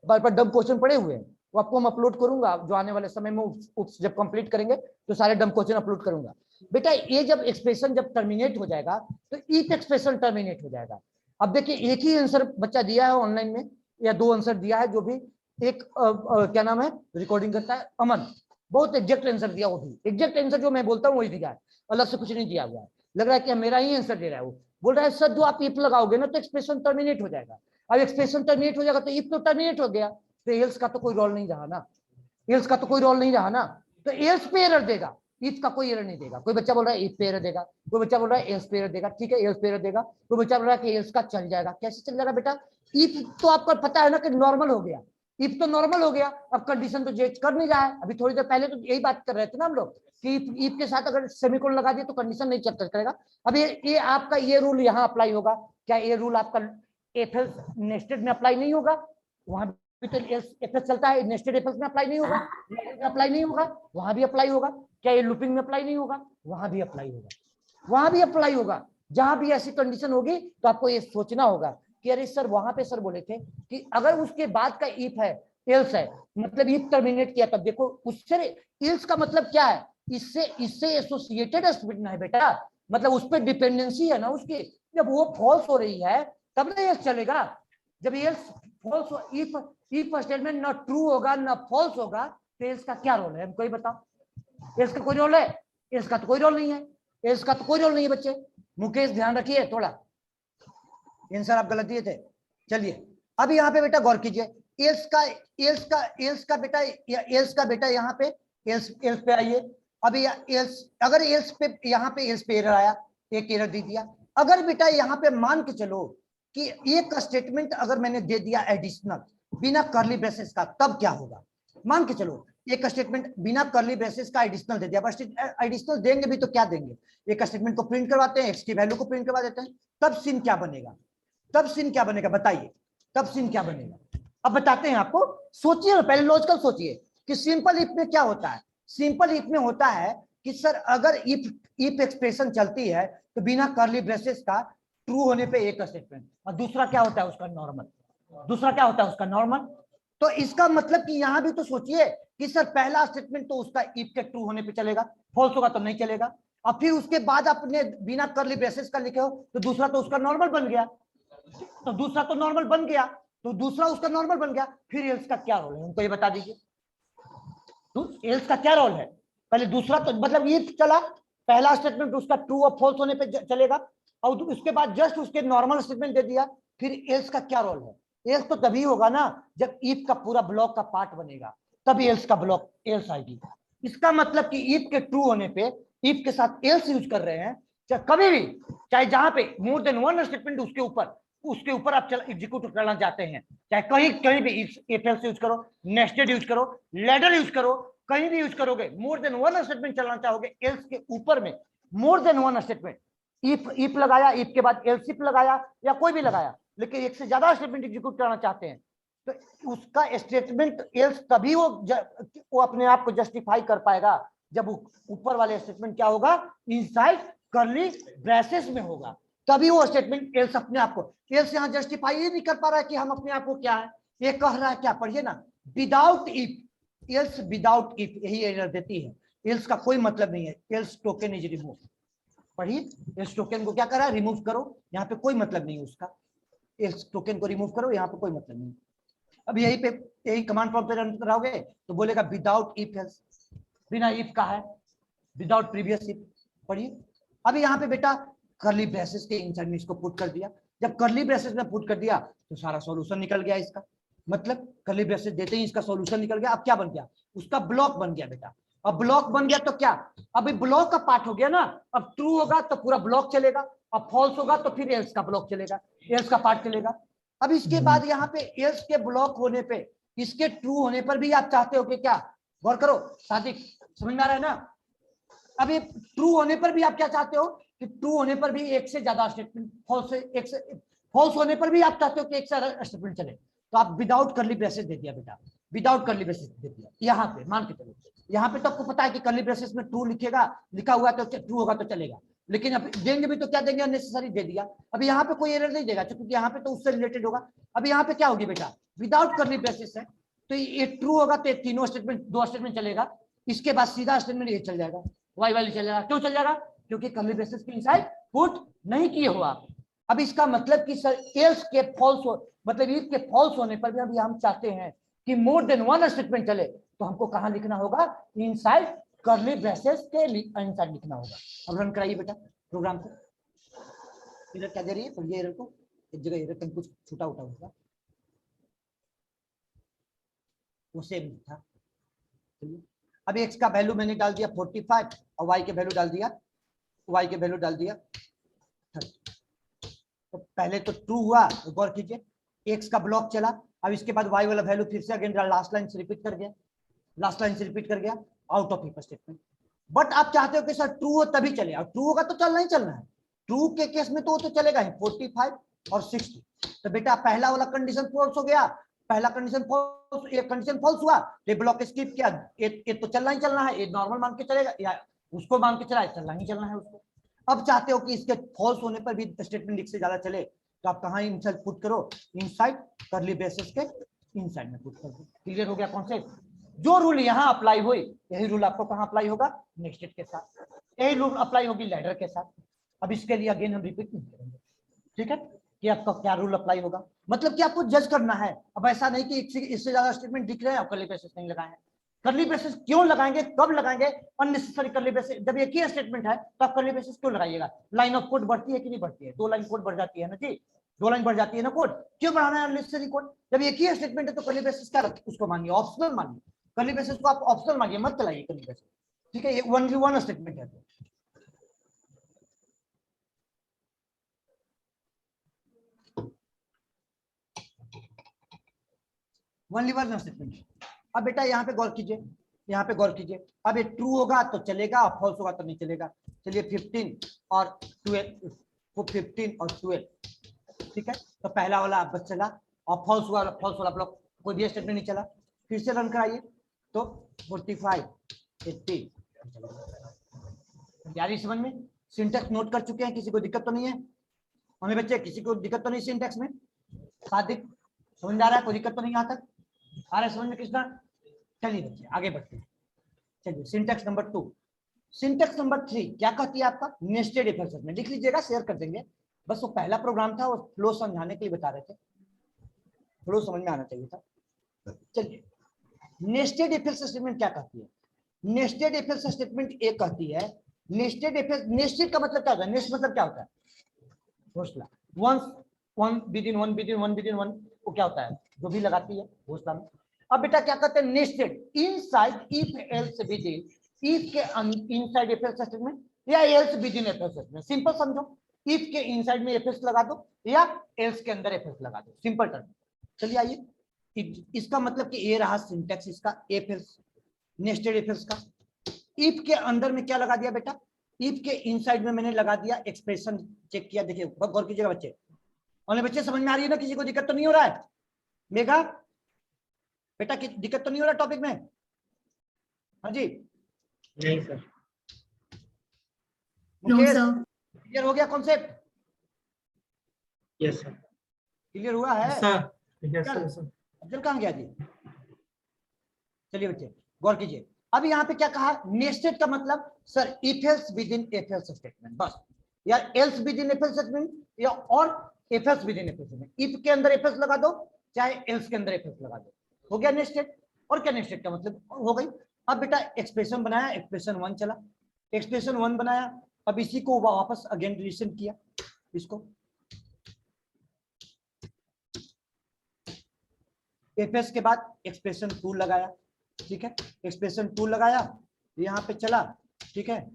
पर डम क्वेश्चन पड़े हुए हैं, वो आपको हम अपलोड करूंगा जो आने वाले समय में जब कंप्लीट करेंगे तो सारे डम क्वेश्चन अपलोड करूंगा। बेटा ये जब एक्सप्रेशन जब टर्मिनेट हो जाएगा तो इफ एक्सप्रेशन टर्मिनेट हो जाएगा। अब देखिए एक ही आंसर बच्चा दिया है ऑनलाइन में, या 2 आंसर दिया है, जो भी एक क्या नाम है रिकॉर्डिंग करता है, अमन, बहुत एग्जैक्ट आंसर दिया, वो भी एग्जैक्ट आंसर जो मैं बोलता हूँ वही दिया है, अलग से कुछ नहीं दिया हुआ है। लग रहा है कि मेरा ही आंसर दे रहा है। वो बोल रहा है सर जो आप इफ लगाओगे ना तो एक्सप्रेशन टर्मिनेट हो जाएगा। अब एक्सप्रेशन टर्मिनेट हो जाएगा तो इफ तो टर्मिनेट हो गया, तो एल्स का तो कोई रोल नहीं रहा ना, एल्स का तो कोई रोल नहीं रहा ना, तो एल्स पे एरर देगा, इफ का कोई एरर नहीं देगा। कोई बच्चा बोल रहा है इफ पे एरर देगा, कोई बच्चा बोल रहा है एल्स पे एरर देगा, ठीक है एल्स पे एरर देगा। कोई बच्चा बोल रहा है कि एल्स का चल जाएगा, कैसे चल जाएगा बेटा? इफ तो आपको पता है ना कि नॉर्मल हो गया, इफ तो नॉर्मल हो गया, अब कंडीशन तो चेंज कर नहीं रहा है। अभी थोड़ी देर पहले तो यही बात कर रहे थे ना हम लोग कि इफ के साथ अगर सेमीकोलन लगा दिए तो कंडीशन नहीं चेक करेगा। अब ये आपका ये रूल यहाँ अप्लाई होगा क्या? ये रूल आपका एफएल नेस्टेड में अप्लाई नहीं होगा? वहां भी तो एफएल चलता है, नेस्टेड एफएल में अप्लाई नहीं होगा, अप्लाई नहीं होगा, वहां भी अप्लाई होगा क्या? ये लूपिंग में अप्लाई नहीं होगा? वहां भी अप्लाई होगा, वहां भी अप्लाई होगा। जहां भी ऐसी कंडीशन होगी तो आपको ये सोचना होगा कि अरे सर वहां पे सर बोले थे कि अगर उसके बाद का इफ है, एल्स है, मतलब इफ टर्मिनेट किया, तब देखो उससे एल्स का मतलब क्या है? इससे एसोसिएटेड स्टेटमेंट है बेटा, मतलब उस पर डिपेंडेंसी है ना उसकी। जब वो फॉल्स हो रही है तब ना एल्स चलेगा। जब एल्स फॉल्स, इफ स्टेटमेंट ना ट्रू होगा ना फॉल्स होगा, तो एल्स का क्या रोल है? हमको ही बताओ। एल्स का कोई रोल है? एल्स का तो कोई रोल नहीं है, एल्स का तो कोई रोल नहीं है बच्चे। मुकेश ध्यान रखिए थोड़ा, आंसर आप गलत दिए थे। चलिए अब यहाँ पे बेटा गौर कीजिए, एल्स का बेटा यहाँ पे एल्स पे आइए। अभी एल्स, अगर एल्स पे यहाँ पे एल्स पे एरर आया, एक एरर दे दिया। अगर बेटा यहाँ पे मान के चलो कि एक स्टेटमेंट अगर मैंने दे दिया एडिशनल बिना कर्ली ब्रेसेस का, तब क्या होगा? मान के चलो एक स्टेटमेंट बिना कर्ली ब्रेसेस का एडिशनल दे दिया, बस एडिशनल देंगे भी तो क्या देंगे? एक स्टेटमेंट को प्रिंट करवाते हैं, एक्स की वैल्यू को प्रिंट करवा देते हैं, तब सीन क्या बनेगा? तब सीन क्या बनेगा बताइए? तब सीन क्या बनेगा? अब बताते हैं आपको, सोचिए ना, पहले लॉजिकल सोचिए कि सिंपल इफ में क्या होता है। सिंपल इफ में होता है कि सर अगर इफ एक्सप्रेशन चलती है तो बिना कर्ली ब्रेसेस का ट्रू होने पे एक स्टेटमेंट, और दूसरा क्या होता है उसका नॉर्मल, दूसरा क्या होता है उसका नॉर्मल। तो इसका मतलब कि यहां भी तो सोचिए कि सर पहला स्टेटमेंट तो उसका इफ के ट्रू होने पे चलेगा, फॉल्स होगा तो नहीं चलेगा। और फिर उसके बाद आपने बिना कर्ली ब्रेसेस का लिखे हो तो दूसरा तो उसका नॉर्मल बन गया, तो दूसरा तो नॉर्मल बन गया, तो दूसरा उसका नॉर्मल बन गया। फिर एल्स का क्या रोल है हमको ये बता दीजिए, तो एल्स का क्या रोल है? पहले दूसरा तो मतलब इफ चला, पहला स्टेटमेंट उसका ट्रू और फॉल्स होने पे चलेगा, और उसके बाद जस्ट उसके नॉर्मल स्टेटमेंट दे दिया। फिर एल्स का क्या रोल है? एल्स तो तभी होगा ना जब इफ का पूरा ब्लॉक का पार्ट बनेगा, तभी एल्स का ब्लॉक एल्स आएगी। इसका मतलब कि इफ के ट्रू होने पे इफ के साथ एल्स यूज कर रहे हैं, चाहे कभी भी, चाहे जहां पे मोर देन वन स्टेटमेंट उसके ऊपर आप एग्जीक्यूट करना चाहते हैं, चाहे कहीं भी इफ एल्स यूज करो, नेस्टेड यूज करो, लैडर यूज करो, कहीं भी यूज करोगे, मोर देन वन स्टेटमेंट चलाना चाहोगे एल्स के ऊपर में, more than one statement, if लगाया, इफ के बाद एल्स इफ लगाया या कोई भी लगाया, लेकिन एक से ज्यादा स्टेटमेंट एग्जीक्यूट करना चाहते हैं तो उसका स्टेटमेंट एल्स तभी वो अपने आप को जस्टिफाई कर पाएगा जब ऊपर वाले स्टेटमेंट क्या होगा? इनसाइड कर्ली ब्रेसेस में होगा, तभी वो स्टेटमेंट एल्स अपने आप को, एल्स यहाँ जस्टिफाई ही नहीं कर पा रहा है कि हम अपने आप को क्या है, ये कह रहा है क्या? पढ़िए ना, without if, else without if यही एरर देती है। एल्स का कोई मतलब नहीं है, एल्स टोकन इज रिमूव। पढ़िए, एल्स टोकन को क्या करा, रिमूव करो, यहाँ पे कोई मतलब नहीं है उसका। एल्स टोकन को रिमूव करो, यहाँ पे कोई मतलब नहीं। अब यही पे यही कमांड प्रॉम्प्ट पे रन कराओगे तो बोलेगा विदाउट इफ एल्स, बिना इफ का है, विदाउट प्रीवियस इफ। पढ़िए, अभी यहाँ पे बेटा कर्ली ब्रेसेस के इंसाइड में इसको पुट कर दिया। जब कर्ली ब्रेसेस में पुट कर दिया तो सारा सॉल्यूशन निकल गया इसका, मतलब कर्ली ब्रेसेस देते ही इसका सॉल्यूशन निकल गया। अब क्या बन गया, उसका ब्लॉक बन गया बेटा। अब ब्लॉक बन गया तो क्या, अभी ब्लॉक का पार्ट हो गया ना। अब ट्रू होगा तो पूरा ब्लॉक चलेगा, अब फॉल्स होगा तो फिर एल्स का ब्लॉक चलेगा, एल्स का पार्ट चलेगा। अब इसके बाद यहाँ पे एल्स के ब्लॉक होने पे, इसके ट्रू होने पर भी आप चाहते हो कि क्या, गौर करो सादिक, समझ में आ रहा है ना। अब ये ट्रू होने पर भी आप क्या चाहते हो कि ट्रू होने पर भी एक से ज्यादा स्टेटमेंट, फॉल्स होने पर भी आप चाहते हो कि एक से ज्यादा स्टेटमेंट चले। तो आप विदाउट कर्ली ब्रेसेस दे दिया बेटा, विदाउट कर्ली ब्रेसेस दे दिया। यहाँ पे मान के चलो, यहाँ पे तो आपको पता है कि कर्ली ब्रेसेस में ट्रू लिखेगा, लिखा हुआ तो ट्रू होगा तो चलेगा, लेकिन अब देंगे भी तो क्या देंगे, अननेसेसरी दे दिया। अभी यहाँ पे कोई एरर नहीं देगा क्योंकि यहाँ पे तो उससे रिलेटेड होगा। अब यहाँ पे क्या होगी बेटा, विदाउट कर्ली ब्रेसेस है तो ये ट्रू होगा तो तीनों स्टेटमेंट, दो स्टेटमेंट चलेगा। इसके बाद सीधा स्टेटमेंट ये चल जाएगा, वाई वाली चल जाएगा। क्यों चल जाएगा, क्योंकि कर्ली ब्रेसेस के इनसाइड पुट नहीं किए हो आप। अब इसका मतलब कि सर एल्स के फॉल्स हो, मतलब इफ के फॉल्स होने पर भी अभी हम चाहते हैं कि मोर देन वन स्टेटमेंट चले तो हमको कहां लिखना होगा, इनसाइड कर्ली ब्रेसेस के इनसाइड लिखना होगा। अब रन कराइए बेटा प्रोग्राम को। एरर क्या दे रही है, पढ़िए एरर को, एक जगह एरर कहीं कुछ छूटा उठा होगा, वो सेम था। अब एक्स का वैल्यू मैंने डाल दिया 45 और वाई के वैल्यू डाल दिया, वाई के वैल्यू डाल दिया 30। तो पहले तो ट्रू हुआ, गौर कीजिए, एक्स का ब्लॉक चला। अब इसके बाद वाई वाला वैल्यू फिर से अगेन लास्ट लाइन से रिपीट कर गया, लास्ट लाइन से रिपीट कर गया, out of if statement. But आप चाहते हो कि सर ट्रू हो तभी चले, और ट्रू होगा तो चलना ही चलना है। ट्रू के केस में तो वो तो चलेगा ही 45 और 60। तो बेटा पहला वाला कंडीशन फॉल्स हो गया, पहला कंडीशन फॉल्स, एक कंडीशन फॉल्स हुआ तो ब्लॉक स्किप किया, ये तो चलना ही चलना है, ये नॉर्मल मान के चलेगा या उसको मान के चला, चलना ही चलना है उसको। अब चाहते हो कि इसके फॉल्स होने पर भी स्टेटमेंट एक से ज्यादा चले तो आप कहां इनसाइड पुट करो, इनसाइड कर्ली ब्रेसेस के इनसाइड में पुट कर दो। क्लियर हो गया कॉन्सेप्ट। जो रूल यहाँ अप्लाई हुई यही रूल आपको कहां अप्लाई होगा, नेक्स्टेड के साथ, यही रूल अप्लाई होगी लैडर के साथ। अब इसके लिए अगेन हम रिपीट नहीं करेंगे, ठीक है, कि आपका क्या रूल अप्लाई होगा। मतलब कि आपको जज करना है। अब ऐसा नहीं कि इससे ज्यादा स्टेटमेंट दिख रहे हैं और कर्ली ब्रेसेस नहीं लगाए हैं। कर्ली ब्रेसेस क्यों लगाएंगे, कब लगाएंगे, अननेसेसरी कर्ली ब्रेसेस। जब एक ही स्टेटमेंट है तो आप कर्ली ब्रेसेस क्यों लगाइएगा। लाइन ऑफ कोड बढ़ती है कि नहीं बढ़ती है, 2 लाइन कोड बढ़ जाती है ना जी, 2 लाइन बढ़ जाती है ना कोड, क्यों बढ़ाना है अननेसेसरी कोड। जब एक ही स्टेटमेंट है तो कर्ली ब्रेसेस क्या रखिए, उसको मानिए ऑप्शनल मानिए, कर्ली ब्रेसेस को आप ऑप्शनल मानिए, मत चलाइए कर्ली ब्रेसेस, ठीक है, ये ओनली वन स्टेटमेंट है। Only one statement. अब बेटा यहाँ पे गौर कीजिए, यहाँ पे गौर कीजिए। अब ये ट्रू होगा तो चलेगा और फॉल्स होगा तो नहीं चलेगा। चलिए 15 और 12, 15 और 12, ठीक है। तो पहला वाला बस चला और फॉल्स हुआ, फॉल्स वाला ब्लॉक कोई भी स्टेटमेंट नहीं चला। फिर से रन कराइए तो 45, 80। यारी समझ में, सिंटैक्स नोट कर चुके हैं, किसी को दिक्कत तो नहीं है हमें बच्चे, किसी को दिक्कत तो नहीं सिंटैक्स में, सादिक समझ में आ रहा है, कोई दिक्कत तो नहीं यहाँ तक आ रहा है समझ में कृष्णा। चलिए बच्चे आगे बढ़ते हैं। चलिए सिंटैक्स नंबर 2, सिंटैक्स नंबर 3 क्या कहती है आपका, नेस्टेड इफ एल्स में। लिख लीजिएगा, शेयर कर देंगे। बस वो पहला प्रोग्राम था, वो फ्लो समझाने के लिए बता रहे थे, फ्लो समझ में आना चाहिए था। चलिए नेस्टेड इफ एल्स स्टेटमेंट क्या कहती है। नेस्टेड इफ एल्स स्टेटमेंट एक कहती है, नेस्टेड इफ एल्स, नेस्टेड का मतलब क्या होता है, नेस्ट मतलब क्या होता है, घोषणा, once one within one within one within one, वो क्या होता है, जो भी लगाती है घोषणा में। अब बेटा क्या कहते हैं, nested inside if else within, if के इनसाइड इफ एल्स स्टेटमेंट या else within if else statement. Simple समझो, इफ के इनसाइड में इफ एल्स लगा दो या एल्स के अंदर इफ एल्स लगा दो, सिंपल टर्म। चलिए आइए, इसका मतलब कि ये रहा सिंटैक्स इसका, if else, nested if else का। इफ के अंदर में क्या लगा दिया बेटा, इफ के इनसाइड में मैंने लगा दिया एक्सप्रेशन, चेक किया। देखिए गौर कीजिएगा बच्चे, और बच्चे समझ में आ रही है ना, किसी को दिक्कत तो नहीं हो रहा है मेघा बेटा, की दिक्कत तो नहीं हो रहा टॉपिक में, हाँ जी नहीं सर। मुकेश, क्लियर हो गया कॉन्सेप्ट, यस सर। क्लियर हुआ है sir, yes sir, sir. Afzal कहाँ गया जी, चलिए बच्चे गौर कीजिए। अब यहाँ पे क्या कहा, नेस्टेड का मतलब sir if else with in if else statement, बस, या else with in if else statement, या और if else with in if else statement. If के अंदर इफ एल्स लगा दो, चाहे एल्स के अंदर इफ एल्स लगा दो, हो गया नेस्टेड। और क्या नेस्टेड का मतलब हो गई। अब बेटा एक्सप्रेशन बनाया, एक्सप्रेशन 1 चला, एक्सप्रेशन 1 बनाया, अब इसी को वापस अगेन रिलेशन किया, इसको एफएस के बाद एक्सप्रेशन 2 लगाया, ठीक है, एक्सप्रेशन 2 लगाया, यहाँ पे चला, ठीक है,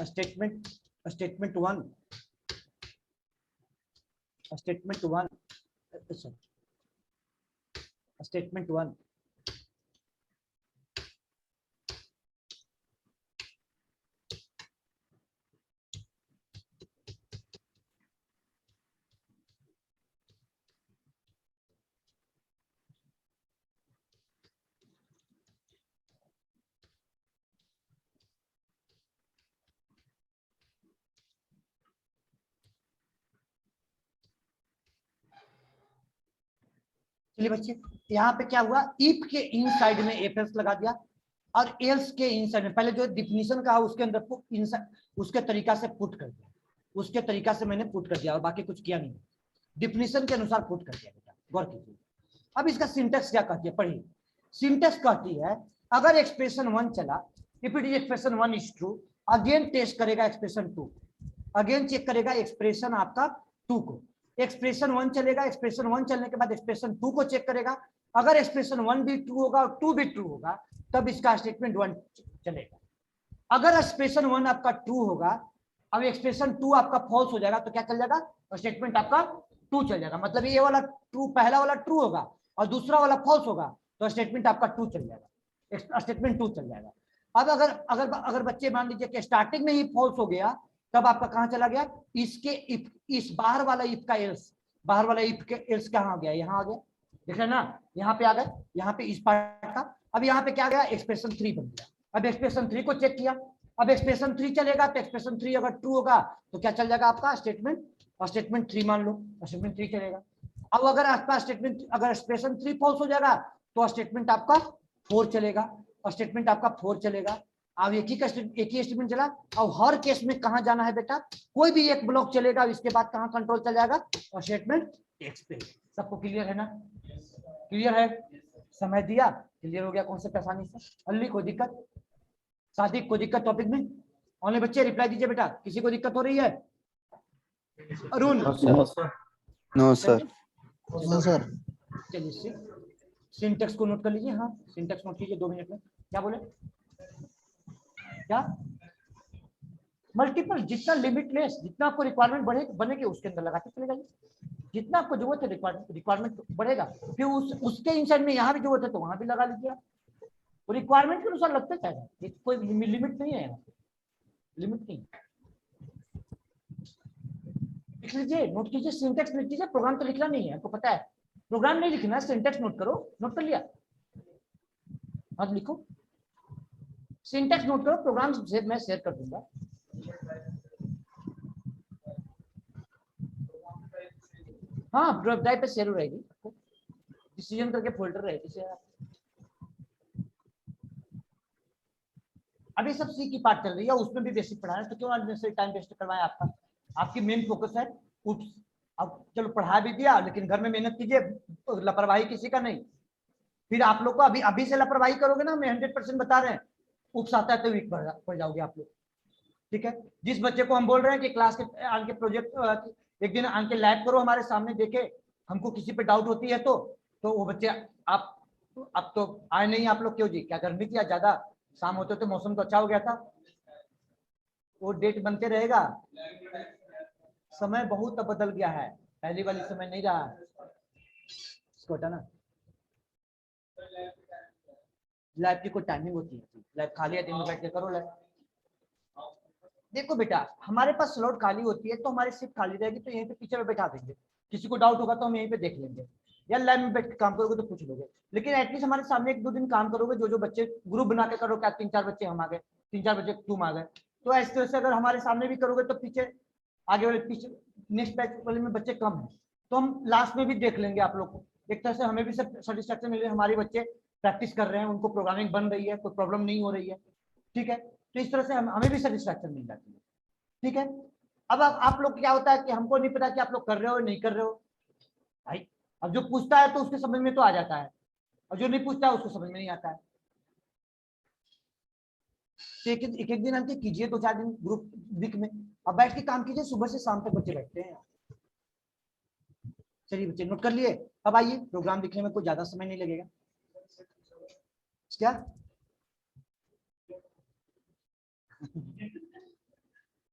स्टेटमेंट 1, स्टेटमेंट 1 चलिए बच्चे, यहाँ पे क्या हुआ, इफ के इन साइड में एफएस लगा दिया और एल्स के इन साइड में पहले जो डिफिनीशन कहा उसके अंदर उसके तरीका से पुट कर दिया, उसके तरीका से मैंने पुट कर दिया और बाकी कुछ किया नहीं, डिफिनीशन के अनुसार पुट कर दिया बेटा, गौर कीजिए। अब इसका सिंटेक्स क्या कहती है, पढ़िए। सिंटेक्स कहती है अगर एक्सप्रेशन 1 चला, if it is expression 1 is true, again test करेगा एक्सप्रेशन 2, अगेन चेक करेगा एक्सप्रेशन आपका 2 को, एक्सप्रेशन 1 चलेगा, एक्सप्रेशन 1 चलने के बाद एक्सप्रेशन 2 को चेक करेगा, अगर एक्सप्रेशन 1 भी ट्रू होगा और 2 भी ट्रू होगा तब इसका स्टेटमेंट 1 चलेगा। अगर एक्सप्रेशन 1 आपका ट्रू होगा, अब एक्सप्रेशन 2 आपका फॉल्स हो जाएगा तो क्या चल जाएगा, स्टेटमेंट आपका 2 चल जाएगा। मतलब ये वाला ट्रू, पहला वाला ट्रू होगा और दूसरा वाला फॉल्स होगा तो स्टेटमेंट आपका 2 चल जाएगा, स्टेटमेंट 2 चल जाएगा। अब अगर बच्चे मान लीजिए कि स्टार्टिंग में ही फॉल्स हो गया तब आपका कहां चला गया, इसके इस बाहर वाला इफ का एल्स, बाहर वाला इफ के एल्स कहां गया, यहां आ गया, देख रहे ना, यहाँ पे आ गए, यहाँ पे इस पार्ट का। अब यहाँ पे क्या गया, एक्सप्रेशन 3 बन गया। अब एक्सप्रेशन 3 को चेक किया, अब एक्सप्रेशन 3 चलेगा तो एक्सप्रेशन 3 अगर ट्रू होगा तो क्या चल जाएगा आपका स्टेटमेंट, और स्टेटमेंट 3 मान लो, स्टेटमेंट 3 चलेगा। अब अगर आपका स्टेटमेंट, अगर एक्सप्रेशन 3 फॉल्स हो जाएगा तो स्टेटमेंट आपका 4 चलेगा, और स्टेटमेंट आपका 4 चलेगा। अब एक ही स्टेटमेंट चला, और हर केस में कहां जाना है बेटा, कोई भी एक ब्लॉक चलेगा, इसके बाद कहां कंट्रोल चल जाएगा, और स्टेटमेंट एक्स पे। सबको क्लियर है ना, क्लियर है, समझ दिया, क्लियर हो गया कॉन्सेप्ट आसानी से। अल्ली कोई दिक्कत, सादिक कोई दिक्कत टॉपिक में, ऑनलाइन बच्चे रिप्लाई दीजिए बेटा, किसी को दिक्कत हो रही है, अरुण? No sir. चलिए सिंटेक्स को नोट कर लीजिए, हाँ सिंटेक्स नोट कीजिए 2 मिनट में। क्या बोले, क्या मल्टीपल, जितना लिमिटलेस, जितना आपको रिक्वायरमेंट बनेगी उसके अंदर लगाते चले जाइए, जितना आपको जरूरत है रिक्वायरमेंट बढ़ेगा, फिर उसके इनसाइड में यहाँ भी जरूरत है तो वहां भी लगा लीजिए, रिक्वायरमेंट के अनुसार लगते जाएगा, कोई लिमिट नहीं है यहाँ पे, लिमिट नहीं। लिख लीजिए, नोट कीजिए, सिंटेक्स लिख लीजिए, प्रोग्राम तो लिखना नहीं है, आपको पता है प्रोग्राम नहीं लिखना है, सिंटेक्स नोट करो, नोट कर लिया, अब लिखो सिंटेक्स नोट करो, प्रोग्राम मैं शेयर कर दूंगा। हाँ ड्राइव पे शेयर हो रहेगी, डिसीजन करके फोल्डर रहेगी शेयर। अभी सब सी की पार्ट चल रही है, उसमें भी बेसिक पढ़ाना है, तो क्यों अननेसेसरी टाइम वेस्ट करवाएं आपका, आपकी मेन फोकस है उप्स। अब चलो पढ़ा भी दिया, लेकिन घर में मेहनत कीजिए, लापरवाही किसी का नहीं। फिर आप लोग को अभी से लापरवाही करोगे ना, मैं 100% बता रहे हैं, उप्स आता है तो वीक पड़ जाओगे आप लोग, ठीक है। जिस बच्चे को हम बोल रहे हैं कि क्लास के आन के प्रोजेक्ट एक दिन आन के लैब करो हमारे सामने, देखे हमको किसी पे डाउट होती है तो वो बच्चे आप तो आए नहीं, आप लोग क्यों जी, क्या गर्मी थी या ज्यादा शाम होते तो मौसम तो अच्छा हो गया था, वो डेट बनते रहेगा। समय बहुत अब बदल गया है, पहली वाली समय नहीं रहा है, इसको हटाना। लैब की कोई टाइमिंग होती है, लैब खाली है दिन में बैठ के करो लैब। देखो बेटा, हमारे पास स्लॉट खाली होती है तो हमारी सीट खाली रहेगी तो यहीं पे टीचर पे बैठा देंगे, किसी को डाउट होगा तो हम यहीं पे देख लेंगे, या लैब में बैठ के काम करोगे तो पूछ लोगे। लेकिन एटलीस्ट हमारे सामने 1-2 दिन काम करोगे, जो बच्चे ग्रुप बना के करो, क्या 3-4 बच्चे हम आ गए, 3-4 बच्चे तुम आ गए, तो ऐसे तरह से अगर हमारे सामने भी करोगे तो पीछे आगे वाले पीछे नेक्स्ट बैच वाले में बच्चे कम है, तो हम लास्ट में भी देख लेंगे आप लोग को, एक तरह से हमें भी सेटिस्फेक्शन मिले, हमारे बच्चे प्रैक्टिस कर रहे हैं, उनको प्रोग्रामिंग बन रही है, कोई प्रॉब्लम नहीं हो रही है, ठीक है। तो इस तरह से हमें भी सेटिस्फैक्शन मिल जाती है, ठीक है। अब आप लोग क्या होता है कि हमको नहीं पता कि आप लोग कर रहे हो नहीं कर रहे हो भाई। अब जो पूछता है तो उसके समझ में तो आ जाता है, और जो नहीं पूछता है उसको समझ में नहीं आता है। तो एक दिन अंकित कीजिए, 2-4 दिन ग्रुप वीक में अब बैठ के काम कीजिए, सुबह से शाम तक बच्चे बैठते हैं। चलिए बच्चे नोट कर लिए। अब आइए, प्रोग्राम लिखने में कोई ज्यादा समय नहीं लगेगा। क्या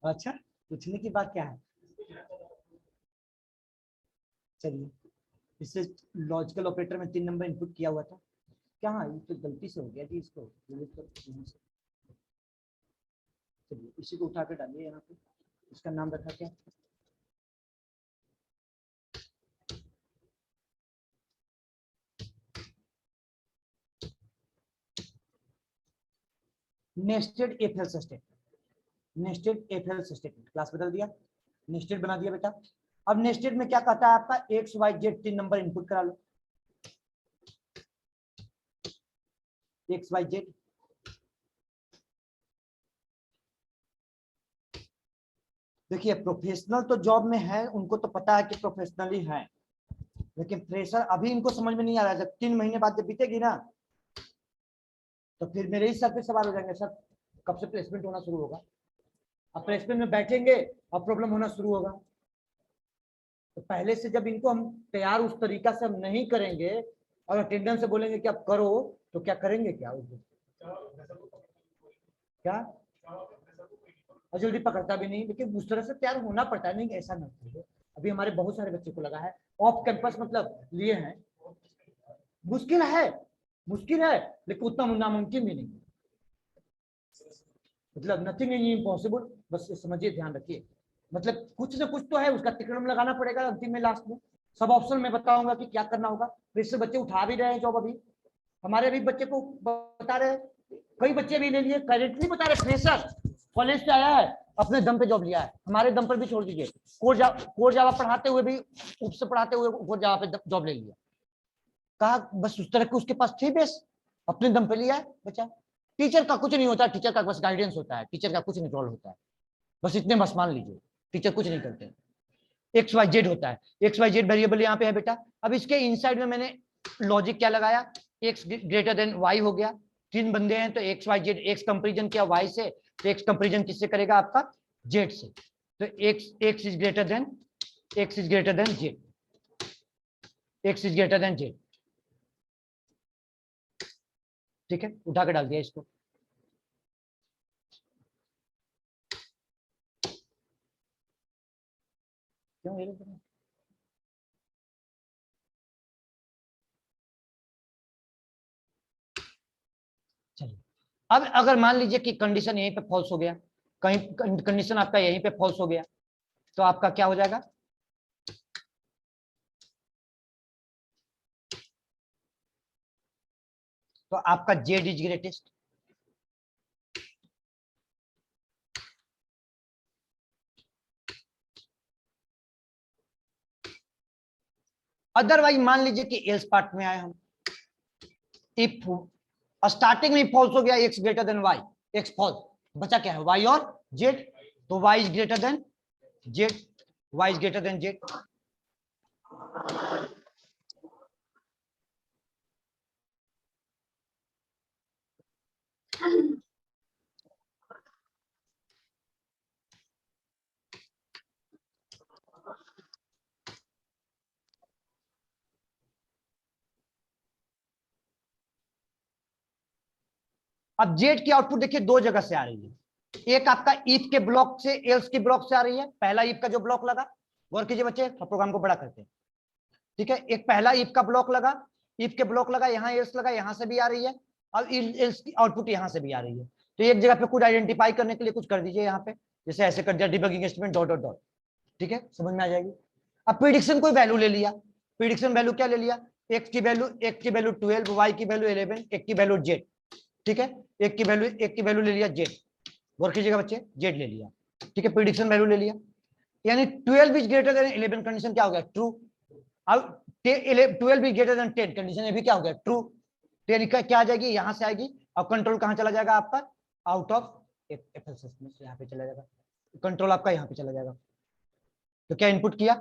अच्छा, पूछने की बात क्या है? चलिए, इससे लॉजिकल ऑपरेटर में 3 नंबर इनपुट किया हुआ था क्या? हाँ, ये तो गलती से हो गया जी, इसको चलिए इसी को उठा कर डालिए यहाँ पे। इसका नाम रखा क्या? Nested if else statement. Nested if else statement class बदल दिया, नेस्टेड बना दिया बेटा। अब नेस्टेड में क्या कहता है आपका? एक्स वाई जेड 3 नंबर इनपुट करा लो, एक्स वाई जेड। देखिए, प्रोफेशनल तो जॉब में है, उनको तो पता है कि प्रोफेशनल ही है, लेकिन फ्रेशर अभी इनको समझ में नहीं आ रहा है। जब 3 महीने बाद जब बीतेगी ना, तो फिर मेरे ही सर पे सवाल हो जाएंगे, सर कब से प्लेसमेंट होना शुरू होगा? अब प्लेसमेंट में बैठेंगे और प्रॉब्लम होना शुरू होगा। तो पहले से जब इनको हम तैयार उस तरीका से हम नहीं करेंगे और अटेंडेंस से बोलेंगे कि आप करो, तो क्या करेंगे? क्या क्या और जल्दी पकड़ता भी नहीं, लेकिन उस तरह से तैयार होना पड़ता है। नहीं ऐसा नहीं, अभी हमारे बहुत सारे बच्चे को लगा है ऑफ कैंपस मतलब लिए हैं। मुश्किल है, मुश्किल है, लेकिन उतना नामुमकिन भी नहीं, मतलब नथिंग इज इम्पॉसिबल। बस ये समझिए, ध्यान रखिए, मतलब कुछ ना कुछ तो है, उसका तिकड़म लगाना पड़ेगा अंतिम में, लास्ट में। सब ऑप्शन में बताऊंगा कि क्या करना होगा। फिर से बच्चे उठा भी रहे हैं जॉब, अभी हमारे भी बच्चे को बता रहे हैं, कई बच्चे भी ले लिए, करेंटली बता रहे, फ्रेशर कॉलेज से आया है, अपने दम पे जॉब लिया है, हमारे दम पर भी छोड़ दीजिए, कोर जावा पढ़ाते हुए भी, उप से पढ़ाते हुए कोर जावा पे जॉब ले लिया। कहा बस उस तरह की उसके पास थी बेस, अपने दम पे लिया है बच्चा। टीचर का कुछ नहीं होता, टीचर का बस गाइडेंस होता है, टीचर का कुछ नहीं रोल होता है, बस इतने बस मान लीजिए, टीचर कुछ नहीं करते। एक्स वाई जेड होता है, एक्स वाई जेड वेरिएबल यहाँ पे है बेटा। अब इसके इनसाइड में मैंने लॉजिक क्या लगाया? एक्स ग्रेटर देन वाई हो गया, 3 बंदे हैं तो x y z, x comparison किया वाई से, तो एक्स कंपेरिजन किससे करेगा? आपका जेड से। तो x is greater then, x is greater than Z, x is greater than Z, ठीक है। उठा के डाल दिया इसको। क्यों ये चलिए, अब अगर मान लीजिए कि कंडीशन यहीं पे फॉल्स हो गया, कहीं कंडीशन आपका यहीं पे फॉल्स हो गया, तो आपका क्या हो जाएगा? तो आपका जेड इज ग्रेटेस्ट। अदरवाइज मान लीजिए कि एल्स पार्ट में आए हम, इफ स्टार्टिंग में फॉल्स हो गया, x greater than y, x false, बचा क्या है? वाई और जेड, तो y is greater than z, y is greater than z. अब जेड की आउटपुट देखिए 2 जगह से आ रही है, एक आपका इफ के ब्लॉक से, एल्स के ब्लॉक से आ रही है, पहला इफ का जो ब्लॉक लगा, गौर कीजिए बच्चे, प्रोग्राम को बड़ा करते हैं, ठीक है। एक पहला इफ का ब्लॉक लगा, इफ के ब्लॉक लगा, यहाँ एल्स लगा, यहाँ से भी आ रही है, अब एल्स की आउटपुट यहाँ से भी आ रही है। तो एक जगह पे कुछ आइडेंटिफाई करने के लिए कुछ कर दीजिए यहाँ पे, जैसे ऐसे कर दिया, debugging statement dot dot dot, ठीक है, समझ में आ जाएगी। अब प्रिडिक्शन कोई वैल्यू ले लिया, प्रिडिक्शन वैल्यू क्या ले लिया? एक्स की वैल्यू 12, वाई की वैल्यू 11, एक की वैल्यू जेड, ठीक है, एक की वैल्यू ले लिया जेड, गौर कीजिएगा बच्चे, जेड ले लिया, ठीक है, प्रिडिक्शन वैल्यू ले लिया, यानी 12 इज ग्रेटर देन 11 कंडीशन क्या हो गया? ट्रू। अब 12 इज ग्रेटर देन 10 कंडीशन ये भी क्या हो गया? ट्रू। 10 का क्या आ जाएगी, यहां से आएगी, और कंट्रोल कहां चला जाएगा आपका, आउट ऑफ FLSS में यहाँ पे चला जाएगा, कंट्रोल आपका यहाँ पे चला जाएगा। तो क्या इनपुट किया,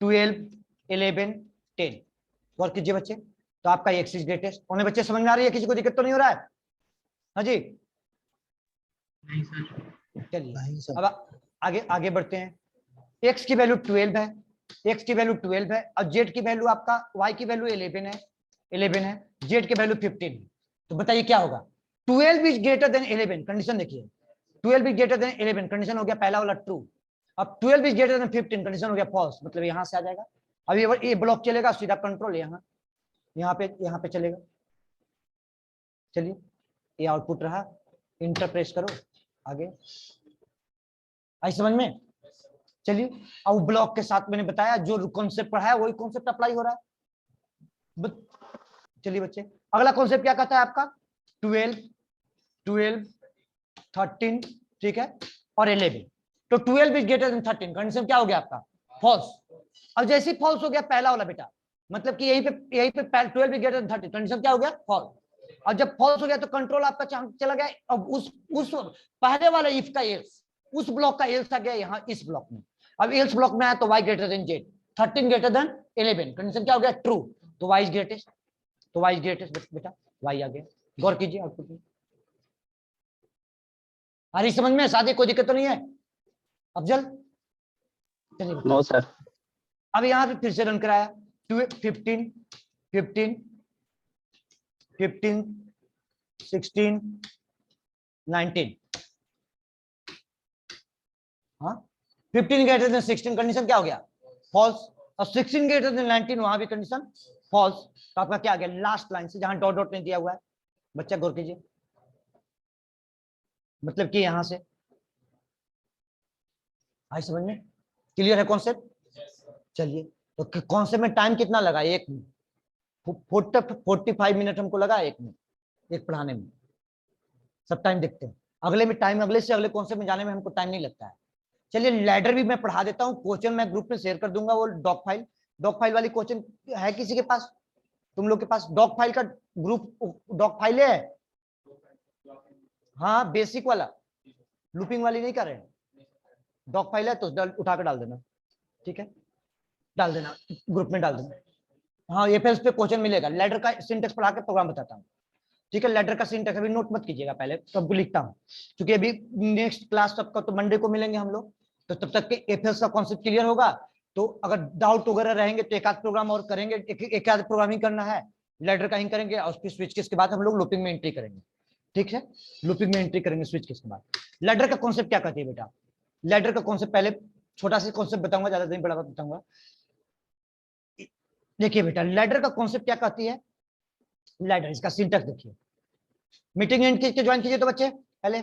12, 11, 10, और कीजिए बच्चे। तो आपका एक्स इज ग्रेटेस्ट। उन्हें बच्चे समझ में आ रही है, किसी को दिक्कत तो नहीं हो रहा है? हाँ जी, नहीं सर। चलिए अब आगे आगे बढ़ते हैं। एक्स की वैल्यू 12 है, एक्स की वैल्यू 12 है, और जेड की वैल्यू आपका, वाई की वैल्यू 11 है, 11 है, जेड की वैल्यू 15 है। तो बताइए क्या होगा, 12 इज ग्रेटर देन 11, कंडीशन देखिए, 12 इज ग्रेटर देन 11, कंडीशन हो गया पहला वाला ट्रू। अब 12 इज ग्रेटर देन 15, कंडीशन हो गया फॉल्स, मतलब यहां से आ जाएगा। अब ये ब्लॉक चलेगा सीधा कंट्रोल यहाँ पे चलेगा। चलिए ये आउटपुट रहा, इंटर प्रेस करो, आगे आई समझ में। चलिए अब ब्लॉक के साथ मैंने बताया जो कॉन्सेप्ट पढ़ा है वही कॉन्सेप्ट अप्लाई हो रहा है। चलिए बच्चे, अगला कॉन्सेप्ट क्या कहता है आपका, 12, 13, ठीक है, और 11। तो 12 इज ग्रेटर देन 13, कंडीशन क्या हो गया आपका, फॉल्स। अब जैसे ही फॉल्स हो गया पहला वाला बेटा, मतलब कि यहीं पे 12 इज ग्रेटर देन 13, कंडीशन क्या हो गया, फॉल्स। और जब फॉल्स हो गया तो कंट्रोल आपका चला गया, अब उस पहले वाले इफ का एल्स, उस ब्लॉक का एल्स आ गया यहाँ इस ब्लॉक में। अब एल्स ब्लॉक में आया तो y greater than z, 13 greater than 11, condition क्या हो गया, ट्रू। तो y इज ग्रेटेस्ट, तो y इज ग्रेटेस्ट बेटा, y आ गया। गौर कीजिए आउटपुट में, आ रही समझ में, शादी कोई दिक्कत तो नहीं है अफजल? चलिए नो सर। अब यहाँ पे फिर से रन कराया, 15, 15, 15, 16, 19, हाँ 15 ग्रेटर देन 16, कंडीशन क्या हो गया, फॉल्स। और 16 ग्रेटर देन 19, वहां भी कंडीशन फॉल्स। तो आपका क्या आ गया, लास्ट लाइन से जहां डॉट डॉट नहीं दिया हुआ है, बच्चा गौर कीजिए, मतलब कि यहां से आई समझ में, क्लियर है कॉन्सेप्ट? चलिए तो कॉन्सेप्ट में टाइम कितना लगा, 1 मिनट, 45 मिनट हमको लगा 1 मिनट एक पढ़ाने में। सब टाइम देखते हैं, अगले में टाइम, अगले से अगले कॉन्सेप्ट में जाने में हमको टाइम नहीं लगता है। चलिए लैडर भी मैं पढ़ा देता हूँ, क्वेश्चन मैं ग्रुप में शेयर कर दूंगा, वो डॉक फाइल वाली क्वेश्चन है किसी के पास, तुम लोग के पास डॉक फाइल का ग्रुप, डॉक फाइल है? हाँ बेसिक वाला, लूपिंग वाली नहीं कर रहे हैं, डॉक फाइल है तो उठा कर डाल देना, ठीक है, डाल देना ग्रुप में डाल देना। हाँ ये पे क्वेश्चन मिलेगा, लेटर का सिंटेक्स पढ़ा के प्रोग्राम बताता हूँ, ठीक है। लेटर का सिंटेक्स अभी नोट मत कीजिएगा, पहले सबको लिखता हूँ, क्योंकि अभी नेक्स्ट क्लास सबका तो मंडे को मिलेंगे हम लोग, तो तब तक के एफएस का कॉन्सेप्ट क्लियर होगा। तो अगर डाउट वगैरह रहेंगे तो एक आध प्रोग्राम और करेंगे, एक आध प्रोग्रामिंग करना है, लेटर का ही करेंगे, और उसकी स्विच केस के बाद हम लोग लूपिंग में एंट्री करेंगे, ठीक है, लूपिंग में एंट्री करेंगे स्विच केस के बाद। लेटर का कॉन्सेप्ट क्या कहती है बेटा, लेटर का कॉन्सेप्ट पहले छोटा सा कॉन्सेप्ट बताऊंगा, ज्यादा नहीं बड़ा बताऊंगा। देखिए बेटा लैडर का कॉन्सेप्ट क्या कहती है, लैडर इसका सिंटैक्स देखिए, मीटिंग एंड किसके ज्वाइन कीजिए तो बच्चे, पहले